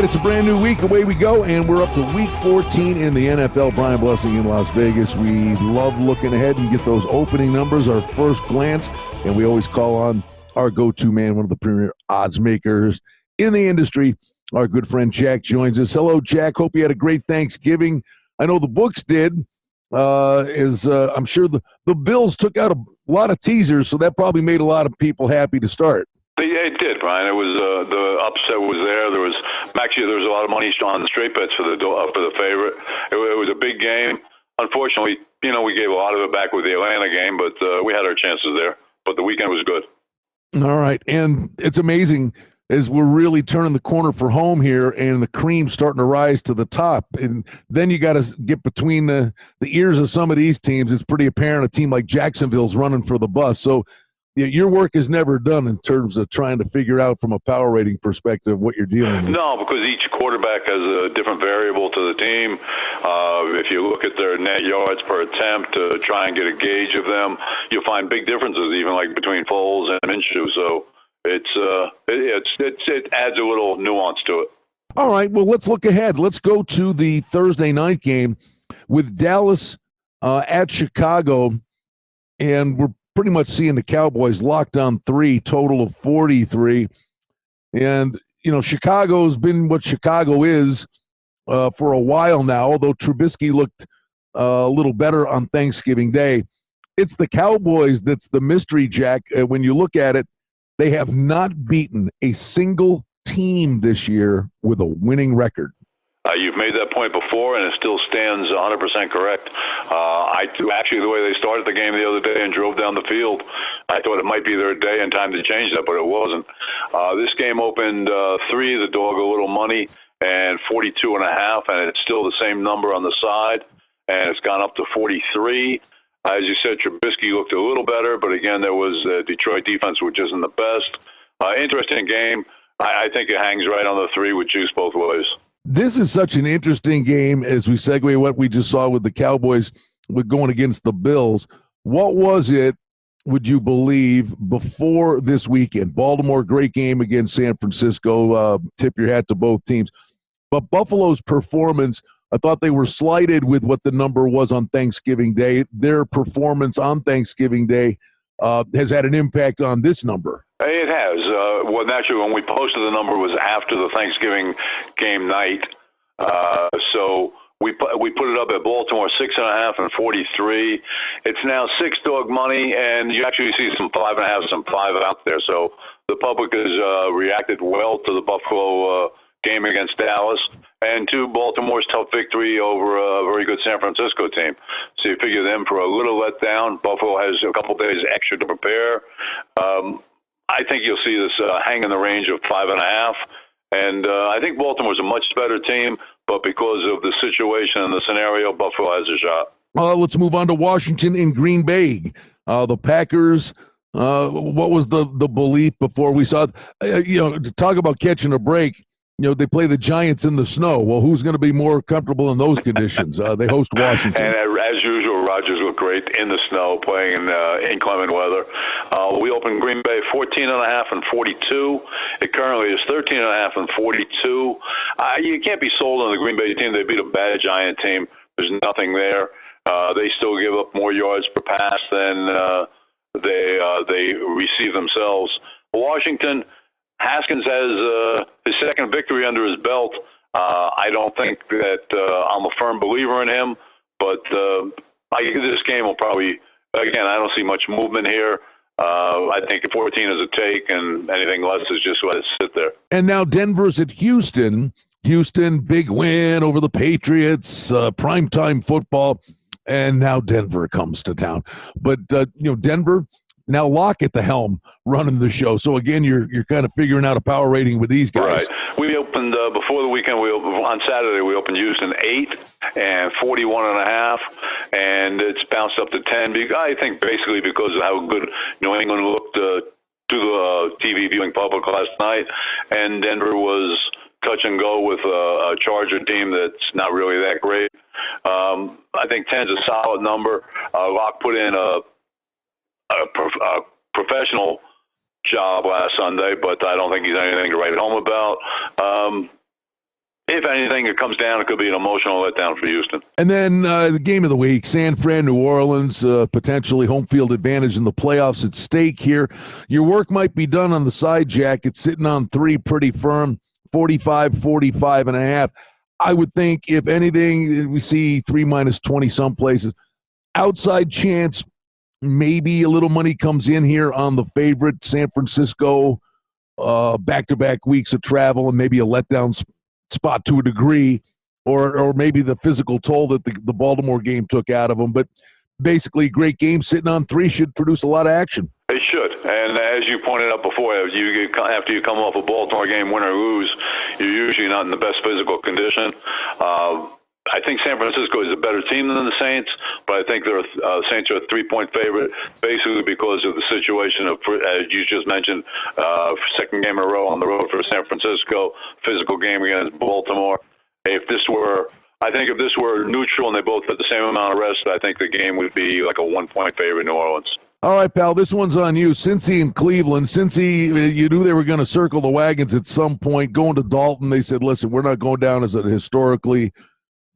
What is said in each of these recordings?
it's a brand new week. Away we go, and we're up to week 14 in the NFL. Brian Blessing in Las Vegas. We love looking ahead and get those opening numbers, our first glance, and we always call on our go-to man, one of the premier odds makers in the industry. Our good friend Jack joins us. Hello, Jack. Hope you had a great Thanksgiving. I know the books did. I'm sure the Bills took out a lot of teasers, so that probably made a lot of people happy to start. Yeah, it did, Brian. It was the upset was there. There was a lot of money on the straight bets for the favorite. It was a big game. Unfortunately, we gave a lot of it back with the Atlanta game, but we had our chances there. But the weekend was good. All right, and it's amazing as we're really turning the corner for home here, and the cream's starting to rise to the top. And then you got to get between the ears of some of these teams. It's pretty apparent a team like Jacksonville's running for the bus. So your work is never done in terms of trying to figure out from a power rating perspective what you're dealing with. No, because each quarterback has a different variable to the team. If you look at their net yards per attempt to try and get a gauge of them, you'll find big differences even like between Foles and Minshew. So it adds a little nuance to it. All right, well, let's look ahead. Let's go to the Thursday night game with Dallas at Chicago, and we're pretty much seeing the Cowboys locked on 3, total of 43. And, Chicago's been what Chicago is for a while now, although Trubisky looked a little better on Thanksgiving Day. It's the Cowboys that's the mystery, Jack. When you look at it, they have not beaten a single team this year with a winning record. You've made that point before, and it still stands 100% correct. Actually, the way they started the game the other day and drove down the field, I thought it might be their day and time to change that, but it wasn't. This game opened 3, the dog a little money, and 42.5, and it's still the same number on the side, and it's gone up to 43. As you said, Trubisky looked a little better, but again, there was Detroit defense, which isn't the best. Interesting game. I think it hangs right on the 3 with juice both ways. This is such an interesting game as we segue what we just saw with the Cowboys with going against the Bills. What was it, would you believe, before this weekend? Baltimore, great game against San Francisco. Tip your hat to both teams. But Buffalo's performance, I thought they were slighted with what the number was on Thanksgiving Day. Their performance on Thanksgiving Day has had an impact on this number. It has. Well, naturally, when we posted the number was after the Thanksgiving game night. So we put it up at Baltimore 6.5 and 43. It's now 6 dog money, and you actually see some 5.5, some 5 out there. So the public has reacted well to the Buffalo game against Dallas, and to Baltimore's tough victory over a very good San Francisco team. So you figure them for a little letdown. Buffalo has a couple days extra to prepare. I think you'll see this hang in the range of 5.5. And I think Baltimore's a much better team, but because of the situation and the scenario, Buffalo has a shot. Let's move on to Washington and Green Bay. The Packers, what was the belief before we saw, to talk about catching a break, they play the Giants in the snow. Well, who's going to be more comfortable in those conditions? They host Washington. And as usual, Rodgers looked great in the snow, playing in inclement weather. We opened Green Bay 14.5 and 42. It currently is 13.5 and 42. You can't be sold on the Green Bay team. They beat a bad Giant team. There's nothing there. They still give up more yards per pass than they receive themselves. Washington, Haskins has his second victory under his belt. I don't think that I'm a firm believer in him, but this game will probably, again, I don't see much movement here. I think 14 is a take, and anything less is just let it sit there. And now Denver's at Houston. Houston, big win over the Patriots, primetime football, and now Denver comes to town. But, Denver, now Locke at the helm running the show. So, again, you're kind of figuring out a power rating with these guys. Right. We opened, before the weekend, on Saturday, we opened Houston 8 and 41.5, and it's bounced up to 10. I think basically because of how good New England looked to the TV viewing public last night, and Denver was touch and go with a Charger team that's not really that great. I think 10's a solid number. Locke put in a professional job last Sunday, but I don't think he's anything to write home about. if anything, it comes down, it could be an emotional letdown for Houston. And then the game of the week, San Fran, New Orleans, potentially home field advantage in the playoffs at stake here. Your work might be done on the side, Jack. It's sitting on 3 pretty firm, 45.5. I would think, if anything, we see 3 minus 20 some places. Outside chance, maybe a little money comes in here on the favorite, San Francisco, back-to-back weeks of travel and maybe a letdown spot to a degree, or maybe the physical toll that the Baltimore game took out of them. But basically, great game sitting on 3 should produce a lot of action. It should. And as you pointed out before, after you come off a Baltimore game, win or lose, you're usually not in the best physical condition. I think San Francisco is a better team than the Saints, but I think the Saints are a 3-point favorite, basically because of the situation of, as you just mentioned, second game in a row on the road for San Francisco, physical game against Baltimore. If this were neutral and they both had the same amount of rest, I think the game would be like a 1-point favorite in New Orleans. All right, pal, this one's on you. Cincy and Cleveland. Cincy, you knew they were going to circle the wagons at some point. Going to Dalton, they said, listen, we're not going down as a historically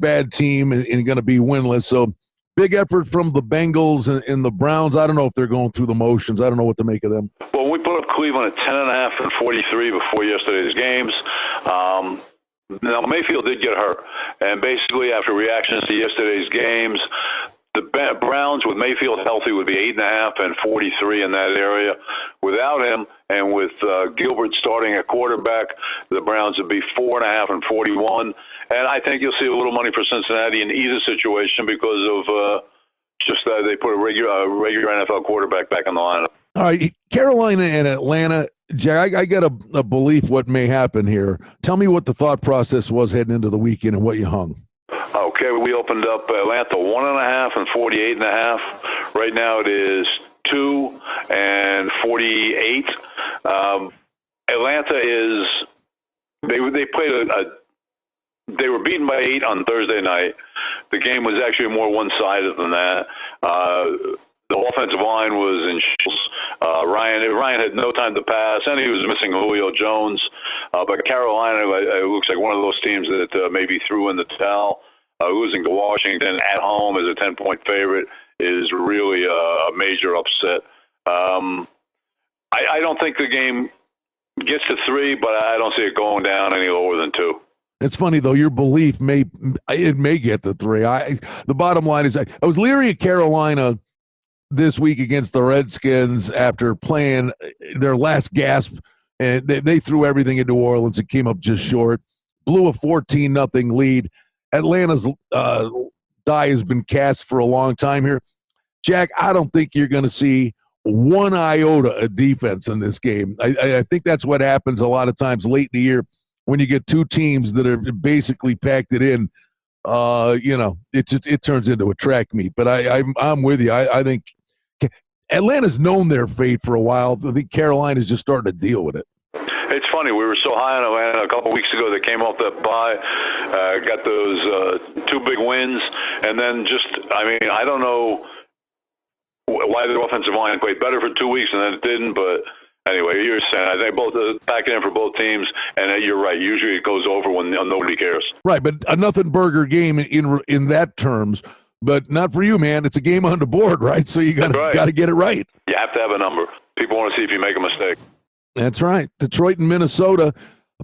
bad team and going to be winless. So big effort from the Bengals and the Browns. I don't know if they're going through the motions. I don't know what to make of them. Well, we put up Cleveland at 10.5 and 43 before yesterday's games. Now, Mayfield did get hurt. And basically, after reactions to yesterday's games, the Browns with Mayfield healthy would be 8.5 and 43 in that area. Without him, and with Gilbert starting at quarterback, the Browns would be 4.5 and 41. And I think you'll see a little money for Cincinnati in either situation because of they put a regular NFL quarterback back in the lineup. All right, Carolina and Atlanta. Jack, I got a belief what may happen here. Tell me what the thought process was heading into the weekend and what you hung. Okay, we opened up Atlanta 1.5 and 48.5. Right now it is 2 and 48. Atlanta is they played they were beaten by 8 on Thursday night. The game was actually more one-sided than that. The offensive line was in shambles. Ryan had no time to pass, and he was missing Julio Jones. But Carolina, it looks like one of those teams that maybe threw in the towel. Losing to Washington at home as a 10-point favorite is really a major upset. I don't think the game gets to 3, but I don't see it going down any lower than 2. It's funny, though. Your belief may get to 3. The bottom line is I was leery of Carolina this week against the Redskins after playing their last gasp, and they threw everything in New Orleans and came up just short. Blew a 14-0 lead. Atlanta's die has been cast for a long time here. Jack, I don't think you're going to see one iota of defense in this game. I think that's what happens a lot of times late in the year when you get two teams that are basically packed it in. It turns into a track meet. But I'm with you. I think Atlanta's known their fate for a while. I think Carolina's just starting to deal with it. It's funny. We were so high on Atlanta a couple of weeks ago. They came off that bye, got those 2 big wins, and then I don't know why the offensive line played better for 2 weeks and then it didn't. But anyway, you're saying I think both back in for both teams, and you're right. Usually it goes over when nobody cares. Right, but a nothing burger game in that terms. But not for you, man. It's a game on the board, right? So you got to get it right. You have to have a number. People want to see if you make a mistake. That's right. Detroit and Minnesota,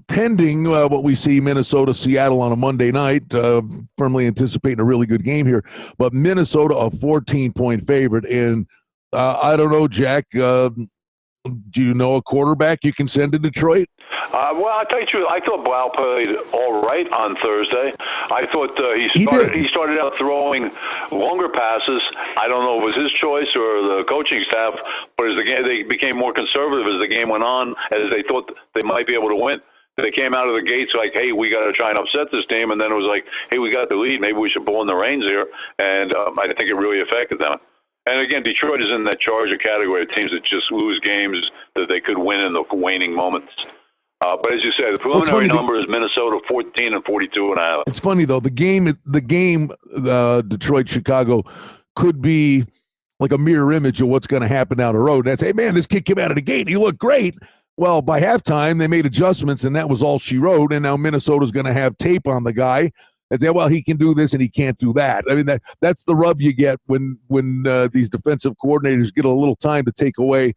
pending what we see Minnesota-Seattle on a Monday night, firmly anticipating a really good game here. But Minnesota, a 14-point favorite. And I don't know, Jack, do you know a quarterback you can send to Detroit? Well, I'll tell you the truth. I thought Blau played all right on Thursday. I thought he started out throwing longer passes. I don't know if it was his choice or the coaching staff, but as they became more conservative as the game went on, as they thought they might be able to win. They came out of the gates like, hey, we got to try and upset this team. And then it was like, hey, we got the lead. Maybe we should pull in the reins here. And I think it really affected them. And again, Detroit is in that Charger category of teams that just lose games that they could win in the waning moments. But as you say, the preliminary number is Minnesota 14 and 42.5. It's funny though, the game, Detroit-Chicago could be like a mirror image of what's going to happen down the road. That's, hey man, this kid came out of the gate, he looked great, Well, by halftime, they made adjustments, and that was all she wrote. And now Minnesota's going to have tape on the guy and say, well, he can do this and he can't do that. I mean, that's the rub you get when these defensive coordinators get a little time to take away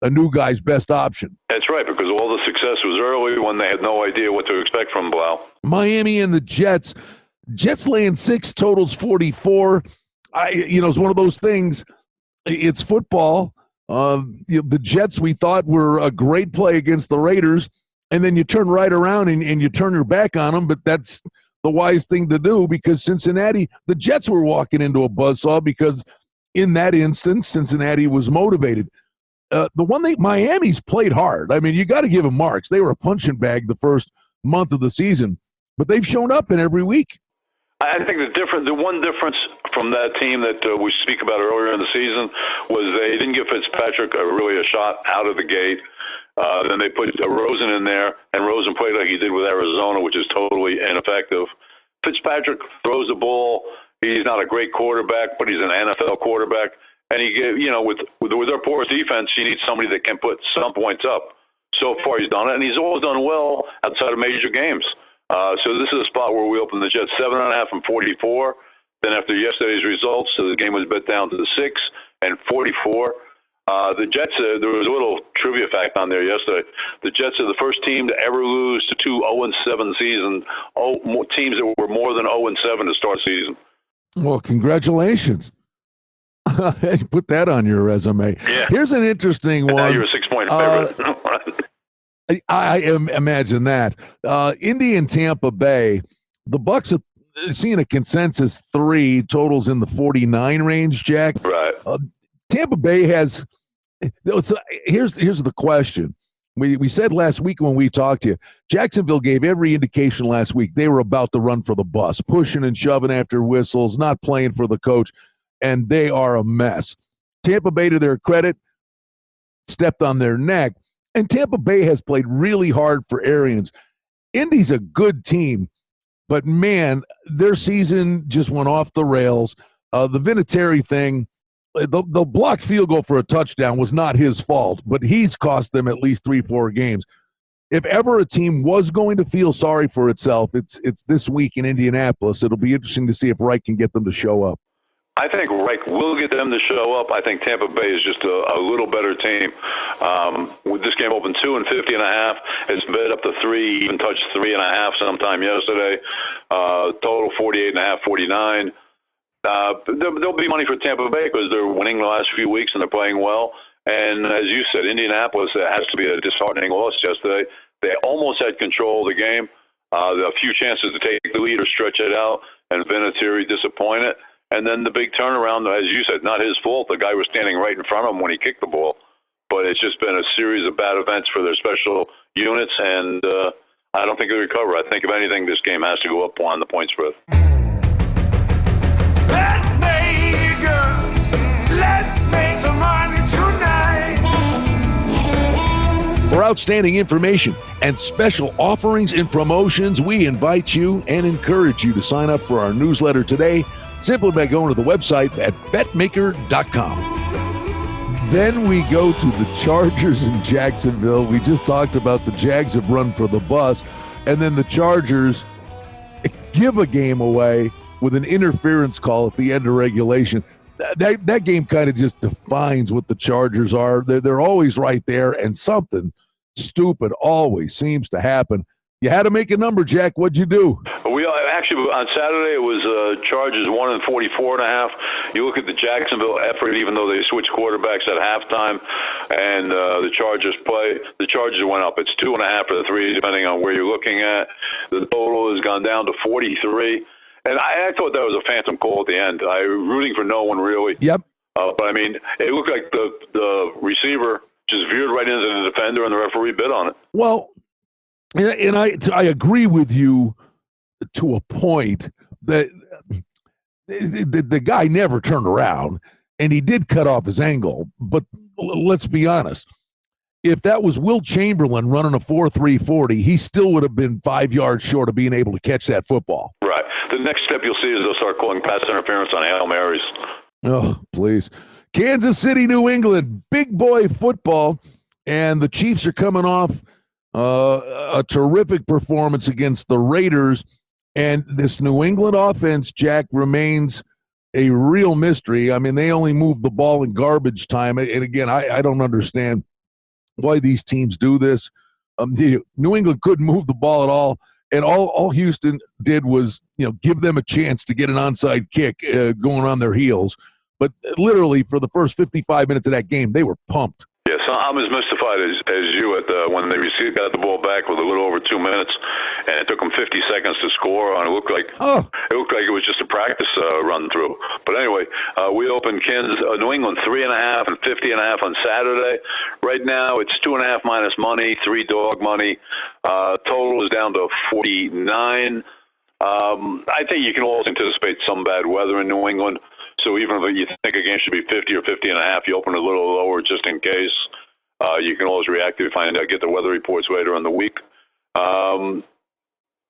a new guy's best option. That's right, because all the success was early when they had no idea what to expect from Blau. Miami and the Jets. Jets laying 6, totals 44. It's one of those things. It's football. The Jets, we thought, were a great play against the Raiders, and then you turn right around and you turn your back on them, but that's the wise thing to do because Cincinnati, the Jets were walking into a buzzsaw because in that instance, Cincinnati was motivated. Miami's played hard. I mean, you got to give them marks. They were a punching bag the first month of the season, but they've shown up in every week. I think the one difference from that team that we speak about earlier in the season was they didn't give Fitzpatrick really a shot out of the gate. Then they put Rosen in there, and Rosen played like he did with Arizona, which is totally ineffective. Fitzpatrick throws the ball. He's not a great quarterback, but he's an NFL quarterback. And with their poor defense, you need somebody that can put some points up. So far, he's done it, and he's always done well outside of major games. So this is a spot where we opened the Jets 7.5 and 44. Then after yesterday's results, so the game was bet down to 6 and 44. The Jets, there was a little trivia fact on there yesterday. The Jets are the first team to ever lose to 2 0-7 seasons. Teams that were more than 0-7 to start the season. Well, congratulations. Put that on your resume. Yeah. Here's an interesting one. Now you're a 6-point favorite. I imagine that. Indy and Tampa Bay, the Bucs are seeing a consensus 3, totals in the 49 range, Jack. Right. Tampa Bay has here's the question. We said last week when we talked to you, Jacksonville gave every indication last week they were about to run for the bus, pushing and shoving after whistles, not playing for the coach, and they are a mess. Tampa Bay, to their credit, stepped on their neck. And Tampa Bay has played really hard for Arians. Indy's a good team, but, man, their season just went off the rails. The Vinatieri thing, the blocked field goal for a touchdown was not his fault, but he's cost them at least 3-4 games. If ever a team was going to feel sorry for itself, it's this week in Indianapolis. It'll be interesting to see if Reich can get them to show up. I think Reich will get them to show up. I think Tampa Bay is just a little better team. With this game open 2 and 50.5, it's bet up to 3, even touched 3.5 sometime yesterday. Total 48.5, 49. There'll be money for Tampa Bay because they're winning the last few weeks and they're playing well. And as you said, Indianapolis has to be a disheartening loss yesterday. They almost had control of the game. A few chances to take the lead or stretch it out, and Vinatieri disappointed. And then the big turnaround, as you said, not his fault. The guy was standing right in front of him when he kicked the ball. But it's just been a series of bad events for their special units, and I don't think they recover. I think, if anything, this game has to go up on the point spread. Betmaker, let's make some money tonight. For outstanding information and special offerings and promotions, we invite you and encourage you to sign up for our newsletter today, simply by going to the website at betmaker.com. Then we go to the Chargers in Jacksonville. We just talked about the Jags have run for the bus, and then the Chargers give a game away with an interference call at the end of regulation. That game kind of just defines what the Chargers are. They're always right there, and something stupid always seems to happen. You had to make a number, Jack. What'd you do? Actually, on Saturday, it was Chargers 1 and 44.5. You look at the Jacksonville effort, even though they switched quarterbacks at halftime, and the Chargers play. The Chargers went up. It's 2.5 or 3, depending on where you're looking at. The total has gone down to 43. And I thought that was a phantom call at the end. I was rooting for no one, really. Yep. But, I mean, it looked like the receiver just veered right into the defender, and the referee bid on it. Well, and I agree with you to a point that the guy never turned around, and he did cut off his angle. But let's be honest. If that was Will Chamberlain running a 4.3 40, he still would have been 5 yards short of being able to catch that football. Right. The next step you'll see is they'll start calling pass interference on Hail Marys. Oh, please. Kansas City, New England, big boy football. and the Chiefs are coming off a terrific performance against the Raiders, and this New England offense, Jack, remains a real mystery. I mean, they only move the ball in garbage time, and again, I don't understand why these teams do this. New England couldn't move the ball at all, and all Houston did was, give them a chance to get an onside kick going on their heels. But literally, for the first 55 minutes of that game, they were pumped. Yes, I'm as mystified as you when they got the ball back with a little over 2 minutes, and it took them 50 seconds to score. And it looked like it was just a practice run through. But anyway, we opened New England 3.5 and 50.5 on Saturday. Right now, it's 2.5 minus money, 3 dog money. Total is down to 49. I think you can always anticipate some bad weather in New England. So even if you think a game should be 50 or 50.5, you open a little lower just in case. You can always react to find out, get the weather reports later in the week. I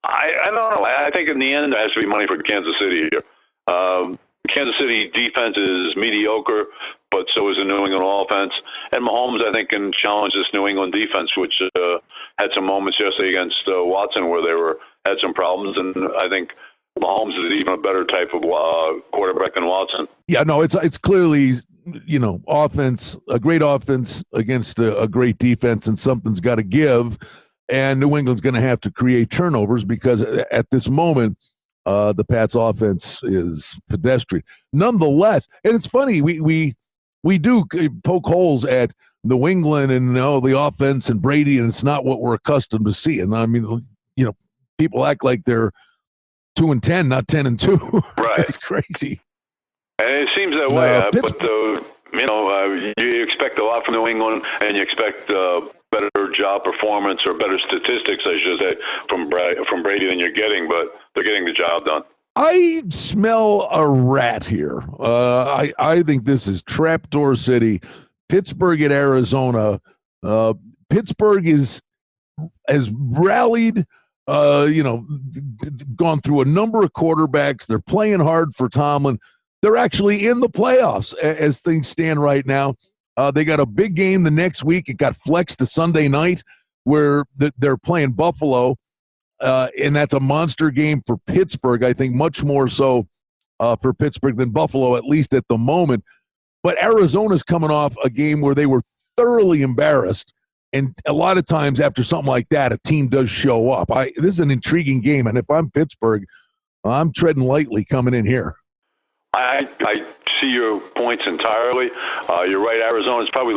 don't know. I think in the end, there has to be money for Kansas City here. Kansas City defense is mediocre, but so is the New England offense. And Mahomes, I think, can challenge this New England defense, which had some moments yesterday against Watson where they had some problems. And I think Mahomes is even a better type of quarterback than Watson. Yeah, no, it's clearly, offense, a great offense against a great defense, and something's got to give. And New England's going to have to create turnovers because at this moment, the Pats' offense is pedestrian. Nonetheless, and it's funny, we do poke holes at New England and the offense and Brady, and it's not what we're accustomed to seeing. I mean, people act like they're 2-10, not 10-2. Right. It's crazy. And it seems that way. But you expect a lot from New England, and you expect better job performance or better statistics, I should say, from Brady than you're getting. But they're getting the job done. I smell a rat here. I think this is Trapdoor City, Pittsburgh at Arizona. Pittsburgh has rallied. Gone through a number of quarterbacks. They're playing hard for Tomlin. They're actually in the playoffs as things stand right now. They got a big game the next week. It got flexed to Sunday night where they're playing Buffalo, and that's a monster game for Pittsburgh, I think much more so for Pittsburgh than Buffalo, at least at the moment. But Arizona's coming off a game where they were thoroughly embarrassed. And a lot of times after something like that, a team does show up. This is an intriguing game, and if I'm Pittsburgh, I'm treading lightly coming in here. I see your points entirely. You're right. Arizona's probably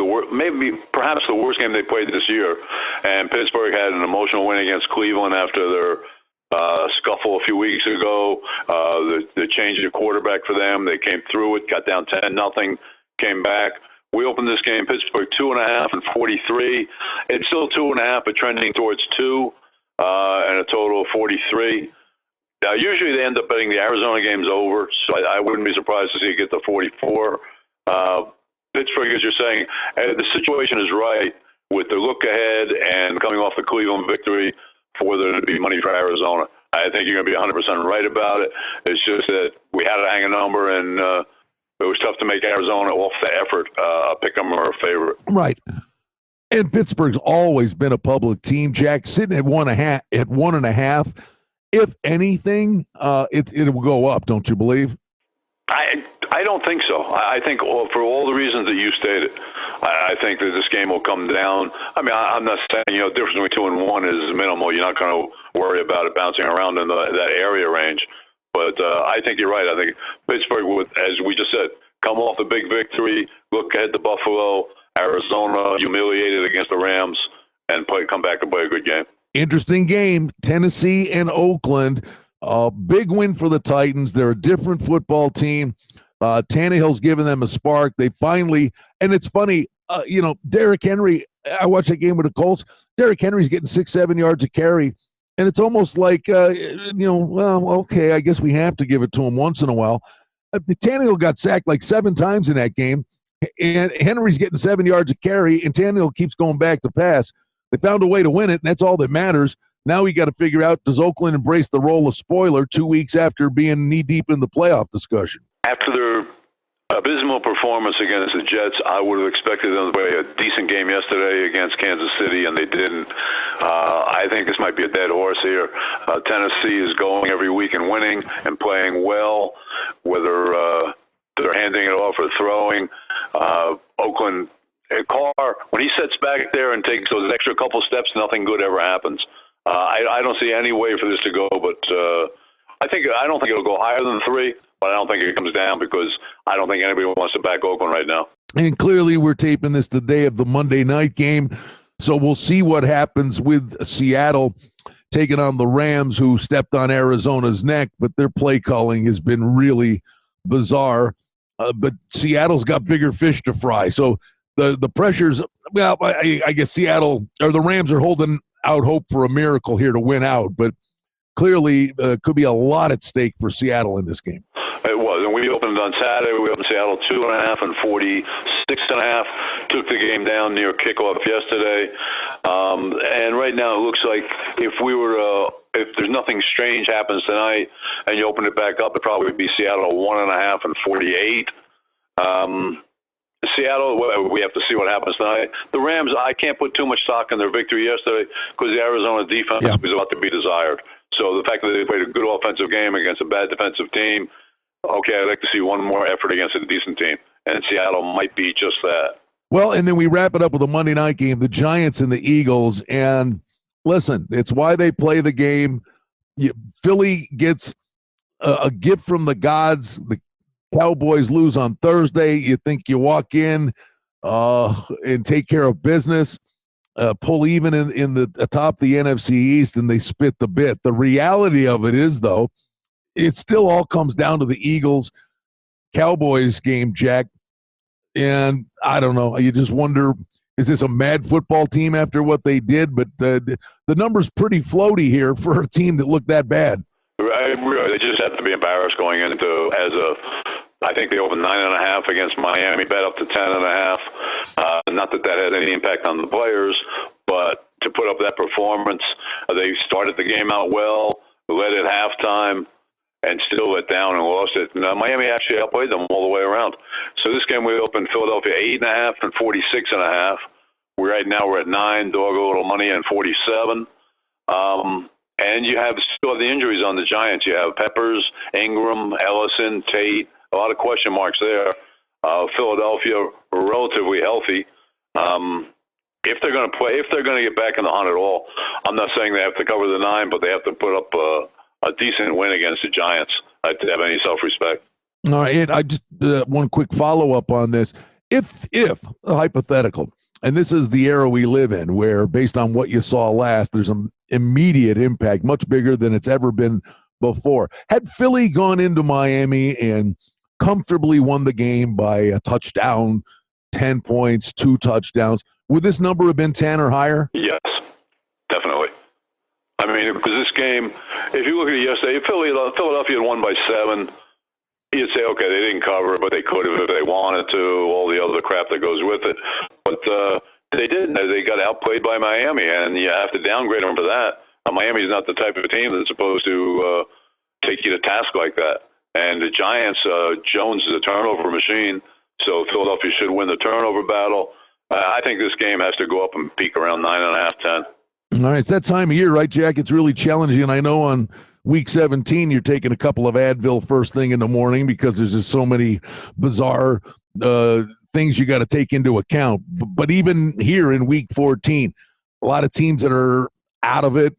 perhaps the worst game they played this year. And Pittsburgh had an emotional win against Cleveland after their scuffle a few weeks ago. The change of quarterback for them, they came through it, got down 10-0, came back. We opened this game, Pittsburgh 2.5 and 43. It's still 2.5, but trending towards 2, and a total of 43. Usually they end up betting the Arizona games over, so I wouldn't be surprised to see it get to 44. Pittsburgh, as you're saying, the situation is right with the look ahead and coming off the Cleveland victory for there to be money for Arizona. I think you're going to be 100% right about it. It's just that we had to hang a number, and it was tough to make Arizona off the effort pick them or a favorite. Right. And Pittsburgh's always been a public team, Jack, sitting at 1.5. If anything, it will go up, don't you believe? I don't think so. I think for all the reasons that you stated, I think that this game will come down. I mean, I'm not saying, the difference between 2 and 1 is minimal. You're not going to worry about it bouncing around in that area range. But I think you're right. I think Pittsburgh would, as we just said, come off a big victory, look ahead to Buffalo, Arizona, humiliated against the Rams, and come back and play a good game. Interesting game, Tennessee and Oakland. Big win for the Titans. They're a different football team. Tannehill's giving them a spark. They finally, and it's funny, Derrick Henry, I watched that game with the Colts. Derrick Henry's getting 6-7 yards a carry. And it's almost like, well, okay, I guess we have to give it to him once in a while. Tannehill got sacked like 7 times in that game, and Henry's getting 7 yards a carry, and Tannehill keeps going back to pass. They found a way to win it, and that's all that matters. Now we got to figure out, does Oakland embrace the role of spoiler 2 weeks after being knee-deep in the playoff discussion? After their abysmal performance against the Jets. I would have expected them to play a decent game yesterday against Kansas City, and they didn't. I think this might be a dead horse here. Tennessee is going every week and winning and playing well, whether they're handing it off or throwing. Oakland, Carr, when he sits back there and takes those extra couple steps, nothing good ever happens. I don't see any way for this to go, but I don't think it'll go higher than 3. But I don't think it comes down because I don't think anybody wants to back Oakland right now. And clearly we're taping this the day of the Monday night game, so we'll see what happens with Seattle taking on the Rams, who stepped on Arizona's neck, but their play calling has been really bizarre. But Seattle's got bigger fish to fry. So the pressures, well, I guess Seattle or the Rams are holding out hope for a miracle here to win out, but clearly could be a lot at stake for Seattle in this game. It was, and we opened on Saturday. We opened Seattle 2.5 and 46.5. Took the game down near kickoff yesterday, and right now it looks like if there's nothing strange happens tonight, and you open it back up, it'd probably be Seattle 1.5 and 48. Seattle, we have to see what happens tonight. The Rams, I can't put too much stock in their victory yesterday because the Arizona defense was about to be desired. So the fact that they played a good offensive game against a bad defensive team, okay, I'd like to see one more effort against a decent team. And Seattle might be just that. Well, and then we wrap it up with a Monday night game, the Giants and the Eagles. And listen, it's why they play the game. Philly gets a gift from the gods. The Cowboys lose on Thursday. You think you walk in and take care of business, pull even in the atop the NFC East, and they spit the bit. The reality of it is, though, it still all comes down to the Eagles-Cowboys game, Jack. And I don't know. You just wonder, is this a mad football team after what they did? But the number's pretty floaty here for a team that looked that bad. They just have to be embarrassed going into I think they opened 9.5 against Miami, bet up to 10.5. Not that had any impact on the players, but to put up that performance, they started the game out well, led at halftime, and still let down and lost it. Miami actually outplayed them all the way around. So this game we opened Philadelphia 8.5 and 46.5. Right now we're at 9, dog a little money, and 47. And you still have the injuries on the Giants. You have Peppers, Ingram, Ellison, Tate. A lot of question marks there. Philadelphia relatively healthy. If they're going to get back in the hunt at all, I'm not saying they have to cover the 9, but they have to put up a decent win against the Giants to have any self-respect. All right, and I just one quick follow-up on this. If hypothetical, and this is the era we live in, where based on what you saw last, there's an immediate impact, much bigger than it's ever been before. Had Philly gone into Miami and comfortably won the game by a touchdown, 10 points, 2 touchdowns, would this number have been 10 or higher? Yes, definitely. I mean, because this game, if you look at it yesterday, if Philadelphia had won by 7, you'd say, okay, they didn't cover, but they could have if they wanted to, all the other crap that goes with it. But they didn't. They got outplayed by Miami, and you have to downgrade them for that. Miami's not the type of team that's supposed to take you to task like that. And the Giants, Jones is a turnover machine, so Philadelphia should win the turnover battle. I think this game has to go up and peak around 9.5, 10. All right, it's that time of year, right, Jack? It's really challenging. And I know on Week 17 you're taking a couple of Advil first thing in the morning because there's just so many bizarre things you got to take into account. But even here in Week 14, a lot of teams that are out of it,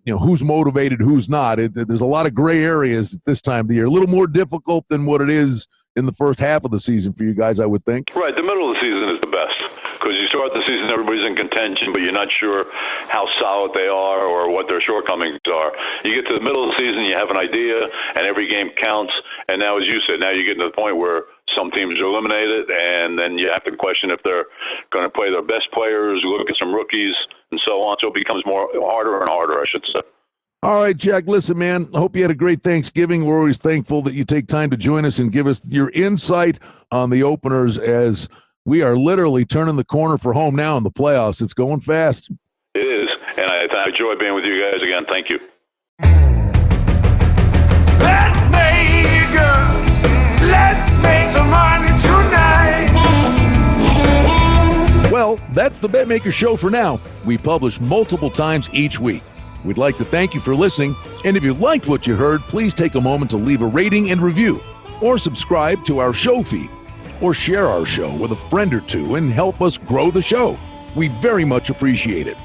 who's motivated, who's not. There's a lot of gray areas at this time of the year. A little more difficult than what it is in the first half of the season for you guys, I would think. Right, the middle of the season is the best because you start the season, everybody's in contention, but you're not sure how solid they are or what their shortcomings are. You get to the middle of the season, you have an idea, and every game counts. And now, as you said, now you get to the point where some teams are eliminated, and then you have to question if they're going to play their best players, look at some rookies, and so on. So it becomes harder and harder, I should say. All right, Jack, listen, man, I hope you had a great Thanksgiving. We're always thankful that you take time to join us and give us your insight on the openers as we are literally turning the corner for home now in the playoffs. It's going fast. It is, and I enjoy being with you guys again. Thank you. Betmaker, let's make some money tonight. Well, that's the Betmaker Show for now. We publish multiple times each week. We'd like to thank you for listening, and if you liked what you heard, please take a moment to leave a rating and review, or subscribe to our show feed, or share our show with a friend or two and help us grow the show. We very much appreciate it.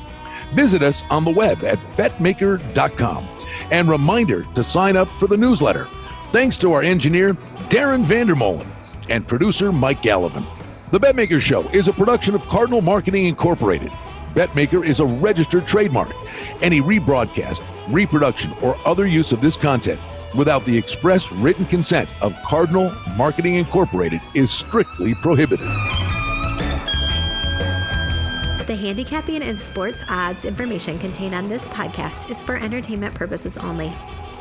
Visit us on the web at betmaker.com, and reminder to sign up for the newsletter. Thanks to our engineer, Darren Vandermolen, and producer, Mike Gallivan. The Betmaker Show is a production of Cardinal Marketing Incorporated. Betmaker is a registered trademark. Any rebroadcast, reproduction, or other use of this content without the express written consent of Cardinal Marketing Incorporated is strictly prohibited. The handicapping and sports odds information contained on this podcast is for entertainment purposes only.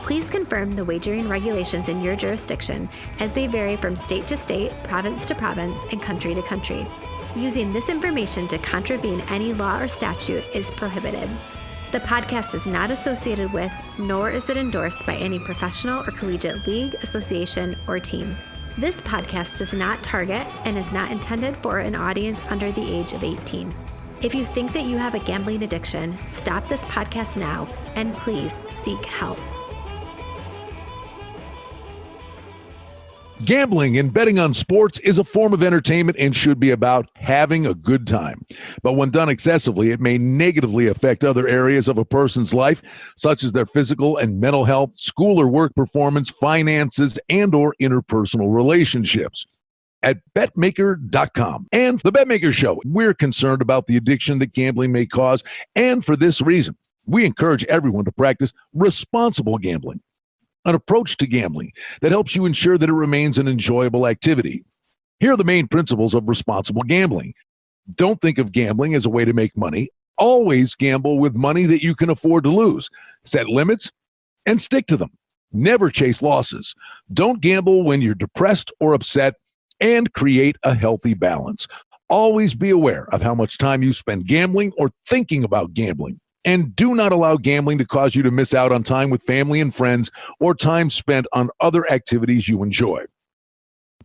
Please confirm the wagering regulations in your jurisdiction, as they vary from state to state, province to province, and country to country. Using this information to contravene any law or statute is prohibited. The podcast is not associated with, nor is it endorsed by any professional or collegiate league, association, or team. This podcast does not target and is not intended for an audience under the age of 18. If you think that you have a gambling addiction, stop this podcast now and please seek help. Gambling and betting on sports is a form of entertainment and should be about having a good time. But when done excessively, it may negatively affect other areas of a person's life, such as their physical and mental health, school or work performance, finances, and or interpersonal relationships. At Betmaker.com and The Betmaker Show, we're concerned about the addiction that gambling may cause, and for this reason, we encourage everyone to practice responsible gambling. An approach to gambling that helps you ensure that it remains an enjoyable activity. Here are the main principles of responsible gambling. Don't think of gambling as a way to make money. Always gamble with money that you can afford to lose. Set limits and stick to them. Never chase losses. Don't gamble when you're depressed or upset, and create a healthy balance. Always be aware of how much time you spend gambling or thinking about gambling. And do not allow gambling to cause you to miss out on time with family and friends or time spent on other activities you enjoy.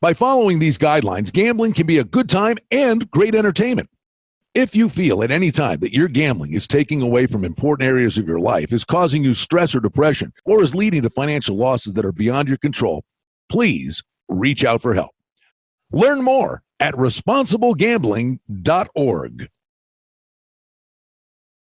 By following these guidelines, gambling can be a good time and great entertainment. If you feel at any time that your gambling is taking away from important areas of your life, is causing you stress or depression, or is leading to financial losses that are beyond your control, please reach out for help. Learn more at responsiblegambling.org.